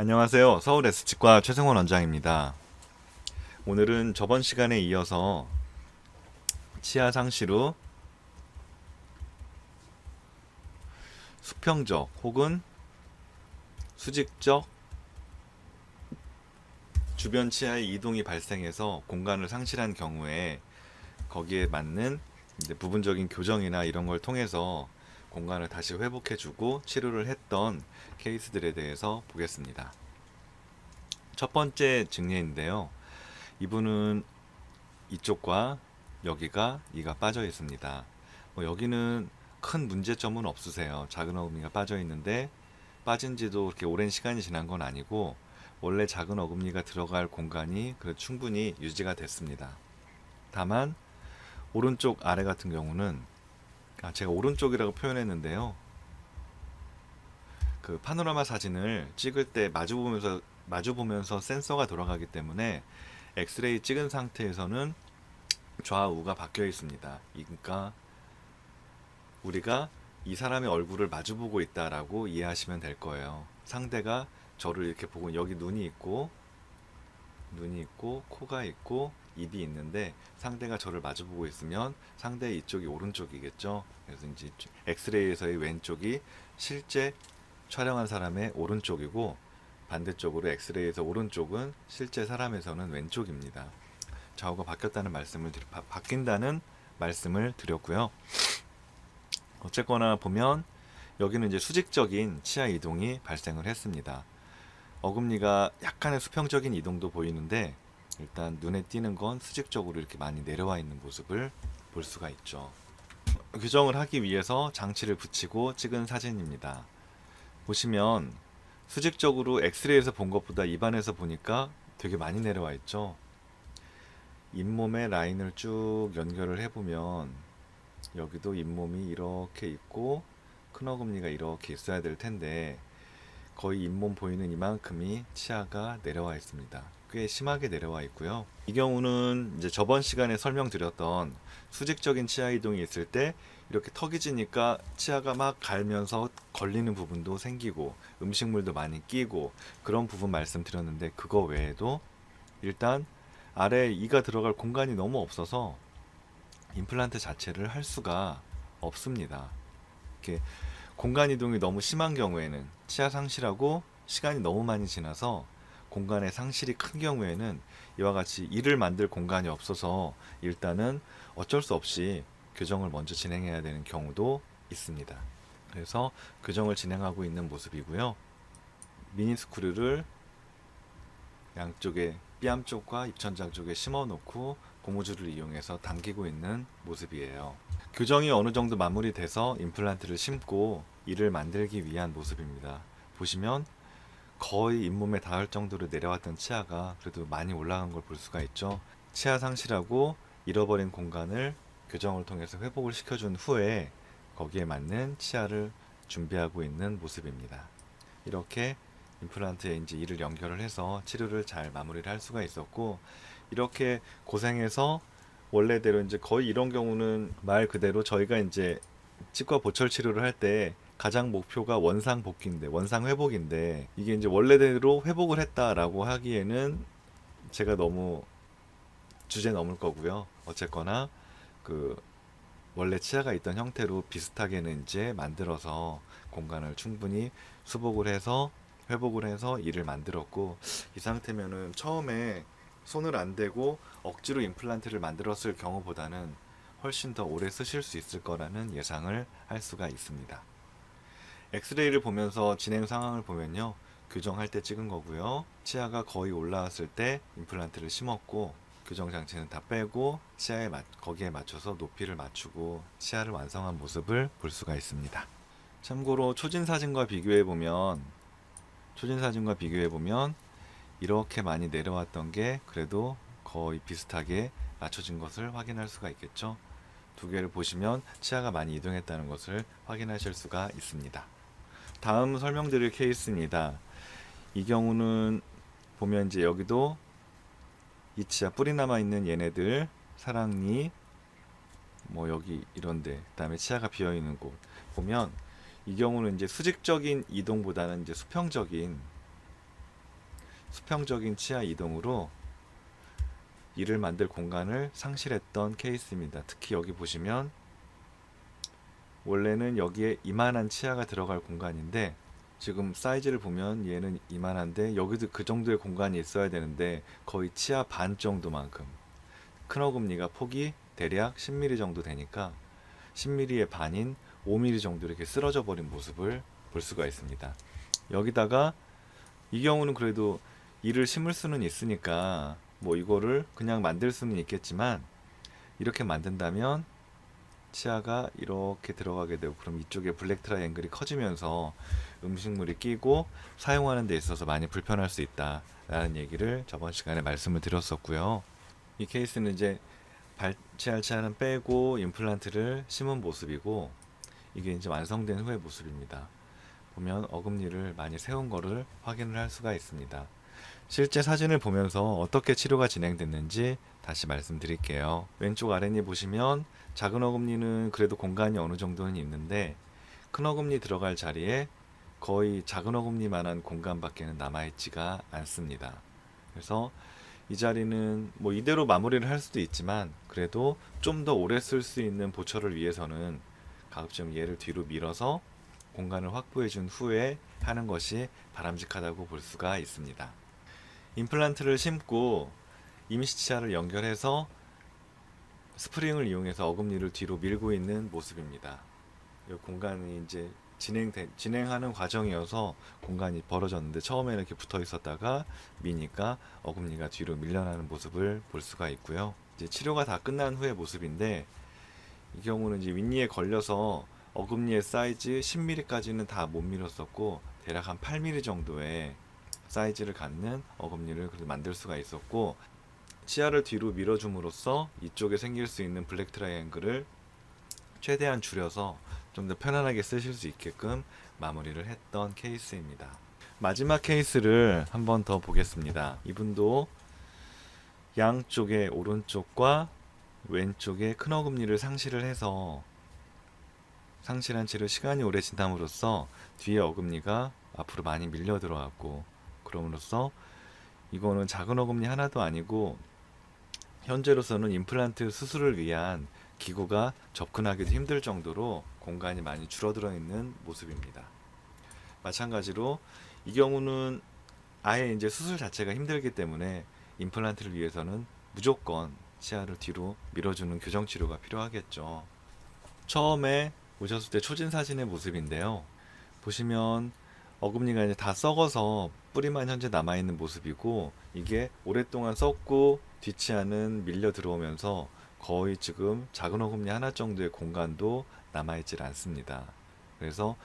안녕하세요. 서울 S치과 최승원 원장입니다. 오늘은 저번 시간에 이어서 치아 상실 후 수평적 혹은 수직적 주변 치아의 이동이 발생해서 공간을 상실한 경우에 거기에 맞는 이제 부분적인 교정이나 이런 걸 통해서 공간을 다시 회복해주고 치료를 했던 케이스들에 대해서 보겠습니다. 첫 번째 증례인데요. 이분은 이쪽과 여기가 이가 빠져 있습니다. 여기는 큰 문제점은 없으세요. 작은 어금니가 빠져 있는데 빠진 지도 그렇게 오랜 시간이 지난 건 아니고 원래 작은 어금니가 들어갈 공간이 충분히 유지가 됐습니다. 다만 오른쪽 아래 같은 경우는 제가 오른쪽이라고 표현했는데요. 그 파노라마 사진을 찍을 때 마주 보면서 센서가 돌아가기 때문에 엑스레이 찍은 상태에서는 좌우가 바뀌어 있습니다. 그러니까 우리가 이 사람의 얼굴을 마주보고 있다라고 이해하시면 될 거예요. 상대가 저를 이렇게 보고 여기 눈이 있고 코가 있고 입이 있는데 상대가 저를 마주보고 있으면 상대의 이쪽이 오른쪽이겠죠. 그래서 이제 엑스레이에서의 왼쪽이 실제 촬영한 사람의 오른쪽이고 반대쪽으로 엑스레이에서 오른쪽은 실제 사람에서는 왼쪽입니다. 좌우가 바뀐다는 말씀을 드렸고요. 어쨌거나 보면 여기는 이제 수직적인 치아 이동이 발생을 했습니다. 어금니가 약간의 수평적인 이동도 보이는데 일단 눈에 띄는 건 수직적으로 이렇게 많이 내려와 있는 모습을 볼 수가 있죠. 교정을 하기 위해서 장치를 붙이고 찍은 사진입니다. 보시면 수직적으로 엑스레이에서 본 것보다 입안에서 보니까 되게 많이 내려와 있죠. 잇몸의 라인을 쭉 연결을 해보면 여기도 잇몸이 이렇게 있고 큰 어금니가 이렇게 있어야 될 텐데 거의 잇몸 보이는 이만큼이 치아가 내려와 있습니다. 꽤 심하게 내려와 있고요. 이 경우는 이제 저번 시간에 설명드렸던 수직적인 치아 이동이 있을 때 이렇게 턱이 지니까 치아가 막 갈면서 걸리는 부분도 생기고 음식물도 많이 끼고 그런 부분 말씀드렸는데 그거 외에도 일단 아래에 이가 들어갈 공간이 너무 없어서 임플란트 자체를 할 수가 없습니다. 이렇게 공간 이동이 너무 심한 경우에는 치아 상실하고 시간이 너무 많이 지나서 공간의 상실이 큰 경우에는 이와 같이 이를 만들 공간이 없어서 일단은 어쩔 수 없이 교정을 먼저 진행해야 되는 경우도 있습니다. 그래서 교정을 진행하고 있는 모습이고요. 미니 스크류를 양쪽에 뺨 쪽과 입천장 쪽에 심어 놓고 고무줄을 이용해서 당기고 있는 모습이에요. 교정이 어느 정도 마무리돼서 임플란트를 심고 이를 만들기 위한 모습입니다. 보시면 거의 잇몸에 닿을 정도로 내려왔던 치아가 그래도 많이 올라간 걸 볼 수가 있죠. 치아 상실하고 잃어버린 공간을 교정을 통해서 회복을 시켜준 후에 거기에 맞는 치아를 준비하고 있는 모습입니다. 이렇게 임플란트에 이제 이를 연결을 해서 치료를 잘 마무리를 할 수가 있었고 이렇게 고생해서 원래대로 이제 거의 이런 경우는 말 그대로 저희가 이제 치과 보철 치료를 할 때 가장 목표가 원상 복귀인데 원상 회복인데 이게 이제 원래대로 회복을 했다라고 하기에는 제가 너무 주제 넘을 거고요. 어쨌거나 그 원래 치아가 있던 형태로 비슷하게는 이제 만들어서 공간을 충분히 수복을 해서 회복을 해서 이를 만들었고 이 상태면은 처음에 손을 안 대고 억지로 임플란트를 만들었을 경우보다는 훨씬 더 오래 쓰실 수 있을 거라는 예상을 할 수가 있습니다. 엑스레이를 보면서 진행 상황을 보면요. 교정할 때 찍은 거고요. 치아가 거의 올라왔을 때 임플란트를 심었고 교정 장치는 다 빼고 거기에 맞춰서 높이를 맞추고 치아를 완성한 모습을 볼 수가 있습니다. 참고로 초진 사진과 비교해 보면 이렇게 많이 내려왔던 게 그래도 거의 비슷하게 맞춰진 것을 확인할 수가 있겠죠. 두 개를 보시면 치아가 많이 이동했다는 것을 확인하실 수가 있습니다. 다음 설명드릴 케이스입니다. 이 경우는 보면 이제 여기도 이 치아 뿌리 남아 있는 얘네들 사랑니 뭐 여기 이런데 그다음에 치아가 비어 있는 곳 보면 이 경우는 이제 수직적인 이동보다는 이제 수평적인 수평적인 치아 이동으로 이를 만들 공간을 상실했던 케이스입니다. 특히 여기 보시면 원래는 여기에 이만한 치아가 들어갈 공간인데 지금 사이즈를 보면 얘는 이만한데 여기도 그 정도의 공간이 있어야 되는데 거의 치아 반 정도만큼, 큰 어금니가 폭이 대략 10mm 정도 되니까 10mm의 반인 5mm 정도 이렇게 쓰러져 버린 모습을 볼 수가 있습니다. 여기다가 이 경우는 그래도 이를 심을 수는 있으니까 뭐 이거를 그냥 만들 수는 있겠지만, 이렇게 만든다면 치아가 이렇게 들어가게 되고 그럼 이쪽에 블랙 트라이앵글이 커지면서 음식물이 끼고 사용하는 데 있어서 많이 불편할 수 있다 라는 얘기를 저번 시간에 말씀을 드렸었고요. 이 케이스는 이제 발치할 치아는 빼고 임플란트를 심은 모습이고, 이게 이제 완성된 후의 모습입니다. 보면 어금니를 많이 세운 거를 확인을 할 수가 있습니다. 실제 사진을 보면서 어떻게 치료가 진행됐는지 다시 말씀드릴게요. 왼쪽 아랫니 보시면 작은 어금니는 그래도 공간이 어느 정도는 있는데 큰 어금니 들어갈 자리에 거의 작은 어금니만한 공간밖에는 남아있지가 않습니다. 그래서 이 자리는 뭐 이대로 마무리를 할 수도 있지만 그래도 좀 더 오래 쓸 수 있는 보철을 위해서는 가급적 얘를 뒤로 밀어서 공간을 확보해 준 후에 하는 것이 바람직하다고 볼 수가 있습니다. 임플란트를 심고 임시치아를 연결해서 스프링을 이용해서 어금니를 뒤로 밀고 있는 모습입니다. 이 공간이 이제 진행하는 과정이어서 공간이 벌어졌는데 처음에는 이렇게 붙어 있었다가 미니까 어금니가 뒤로 밀려나는 모습을 볼 수가 있고요. 이제 치료가 다 끝난 후의 모습인데 이 경우는 이제 윗니에 걸려서 어금니의 사이즈 10mm까지는 다 못 밀었었고 대략 한 8mm 정도의 사이즈를 갖는 어금니를 만들 수가 있었고, 치아를 뒤로 밀어줌으로써 이쪽에 생길 수 있는 블랙 트라이앵글을 최대한 줄여서 좀 더 편안하게 쓰실 수 있게끔 마무리를 했던 케이스입니다. 마지막 케이스를 한번 더 보겠습니다. 이분도 양쪽에 오른쪽과 왼쪽에 큰 어금니를 상실을 해서 상실한 채로 시간이 오래 지남으로써 뒤에 어금니가 앞으로 많이 밀려 들어왔고, 그럼으로써 이거는 작은 어금니 하나도 아니고 현재로서는 임플란트 수술을 위한 기구가 접근하기도 힘들 정도로 공간이 많이 줄어들어 있는 모습입니다. 마찬가지로 이 경우는 아예 이제 수술 자체가 힘들기 때문에 임플란트를 위해서는 무조건 치아를 뒤로 밀어주는 교정 치료가 필요하겠죠. 처음에 오셨을 때 초진 사진의 모습인데요. 보시면 어금니가 이제 다 썩어서 뿌리만 현재 남아있는 모습이고, 이게 오랫동안 썩고 뒷치아는 밀려 들어오면서 거의 지금 작은 어금니 하나 정도의 공간도 남아있질 않습니다. 그래서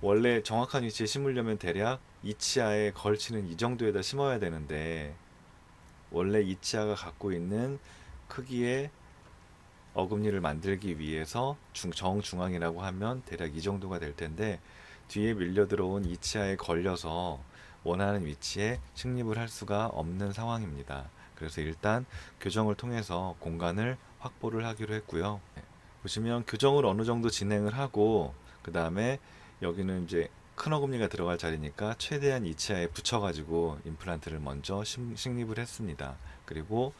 원래 정확한 위치에 심으려면 대략 이 치아에 걸치는 이 정도에다 심어야 되는데, 원래 이 치아가 갖고 있는 크기의 어금니를 만들기 위해서 정중앙이라고 하면 대략 이 정도가 될 텐데 뒤에 밀려 들어온 이 치아에 걸려서 원하는 위치에 식립을 할 수가 없는 상황입니다. 그래서 일단 교정을 통해서 공간을 확보를 하기로 했고요. 보시면 교정을 어느 정도 진행을 하고 그 다음에 여기는 이제 큰 어금니가 들어갈 자리니까 최대한 이 치아에 붙여가지고 임플란트를 먼저 식립을 했습니다. 그리고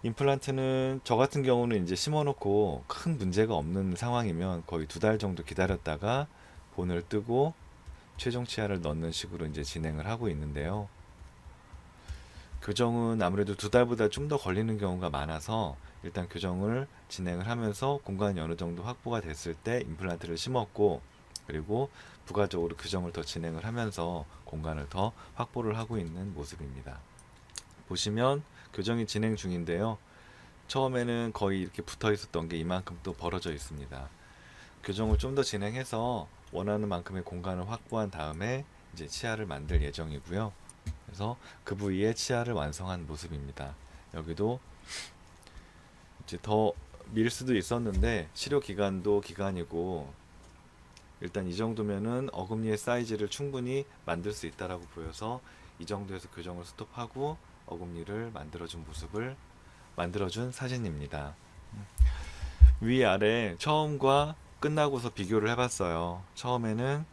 임플란트는 저 같은 경우는 이제 심어놓고 큰 문제가 없는 상황이면 거의 2달 정도 기다렸다가 본을 뜨고 최종 치아를 넣는 식으로 이제 진행을 하고 있는데요. 교정은 아무래도 2달보다 좀 더 걸리는 경우가 많아서 일단 교정을 진행을 하면서 공간이 어느 정도 확보가 됐을 때 임플란트를 심었고, 그리고 부가적으로 교정을 더 진행을 하면서 공간을 더 확보를 하고 있는 모습입니다. 보시면 교정이 진행 중인데요. 처음에는 거의 이렇게 붙어 있었던 게 이만큼 또 벌어져 있습니다. 교정을 좀 더 진행해서 원하는 만큼의 공간을 확보한 다음에 이제 치아를 만들 예정이고요. 그래서 그 부위에 치아를 완성한 모습입니다. 여기도 이제 더 밀 수도 있었는데 치료 기간도 기간이고 일단 이 정도면은 어금니의 사이즈를 충분히 만들 수 있다라고 보여서 이 정도에서 교정을 스톱하고 어금니를 만들어준 사진입니다. 위아래 처음과 끝나고서 비교를 해봤어요. 처음에는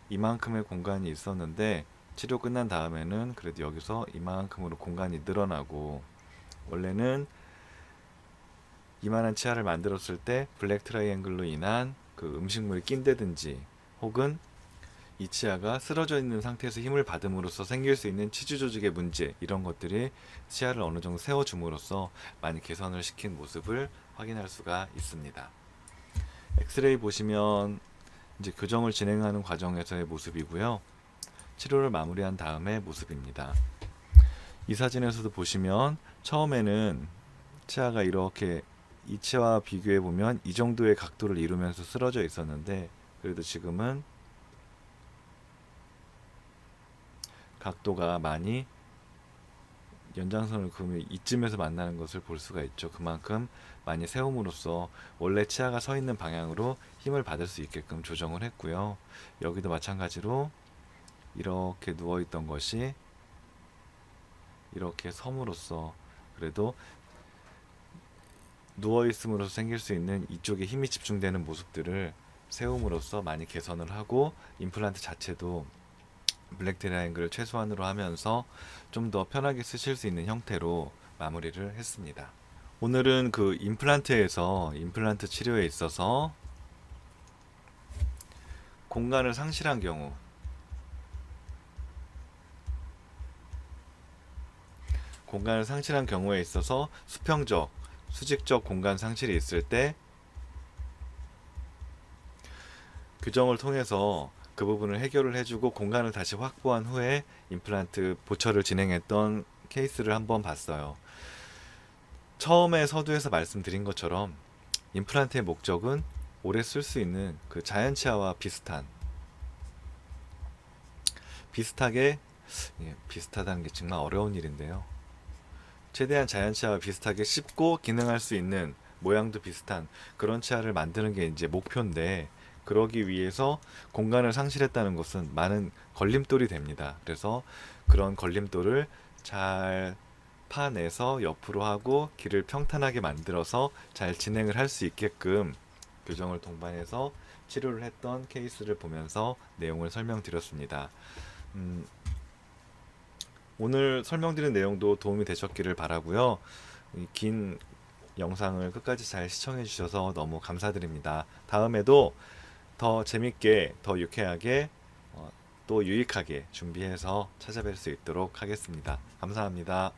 이만큼의 공간이 있었는데 치료 끝난 다음에는 그래도 여기서 이만큼으로 공간이 늘어나고, 원래는 이만한 치아를 만들었을 때 블랙 트라이앵글로 인한 그 음식물이 낀다든지, 혹은 이 치아가 쓰러져 있는 상태에서 힘을 받음으로써 생길 수 있는 치주 조직의 문제, 이런 것들이 치아를 어느 정도 세워줌으로써 많이 개선을 시킨 모습을 확인할 수가 있습니다. 엑스레이 보시면 이제 교정을 진행하는 과정에서의 모습이고요. 치료를 마무리한 다음의 모습입니다. 이 사진에서도 보시면 처음에는 치아가 이렇게 이 치아와 비교해 보면 이 정도의 각도를 이루면서 쓰러져 있었는데, 그래도 지금은 각도가 많이 연장선을 그으면 이쯤에서 만나는 것을 볼 수가 있죠. 그만큼 많이 세움으로써 원래 치아가 서 있는 방향으로 힘을 받을 수 있게끔 조정을 했고요. 여기도 마찬가지로 이렇게 누워 있던 것이 이렇게 섬으로써 그래도 누워 있음으로써 생길 수 있는 이쪽에 힘이 집중되는 모습들을 세움으로써 많이 개선을 하고, 임플란트 자체도 블랙 트라이앵글을 최소한으로 하면서 좀 더 편하게 쓰실 수 있는 형태로 마무리를 했습니다. 오늘은 그 임플란트에서 임플란트 치료에 있어서 공간을 상실한 경우, 공간을 상실한 경우에 있어서 수평적, 수직적 공간 상실이 있을 때 규정을 통해서 그 부분을 해결을 해주고 공간을 다시 확보한 후에 임플란트 보철을 진행했던 케이스를 한번 봤어요. 처음에 서두에서 말씀드린 것처럼 임플란트의 목적은 오래 쓸 수 있는 그 자연 치아와 비슷하게, 비슷하다는 게 정말 어려운 일인데요. 최대한 자연 치아와 비슷하게 씹고 기능할 수 있는, 모양도 비슷한 그런 치아를 만드는 게 이제 목표인데, 그러기 위해서 공간을 상실했다는 것은 많은 걸림돌이 됩니다. 그래서 그런 걸림돌을 잘 파내서 옆으로 하고 길을 평탄하게 만들어서 잘 진행을 할 수 있게끔 교정을 동반해서 치료를 했던 케이스를 보면서 내용을 설명드렸습니다. 오늘 설명드린 내용도 도움이 되셨기를 바라고요. 이 긴 영상을 끝까지 잘 시청해 주셔서 너무 감사드립니다. 다음에도 더 재밌게, 더 유쾌하게, 또 유익하게 준비해서 찾아뵐 수 있도록 하겠습니다. 감사합니다.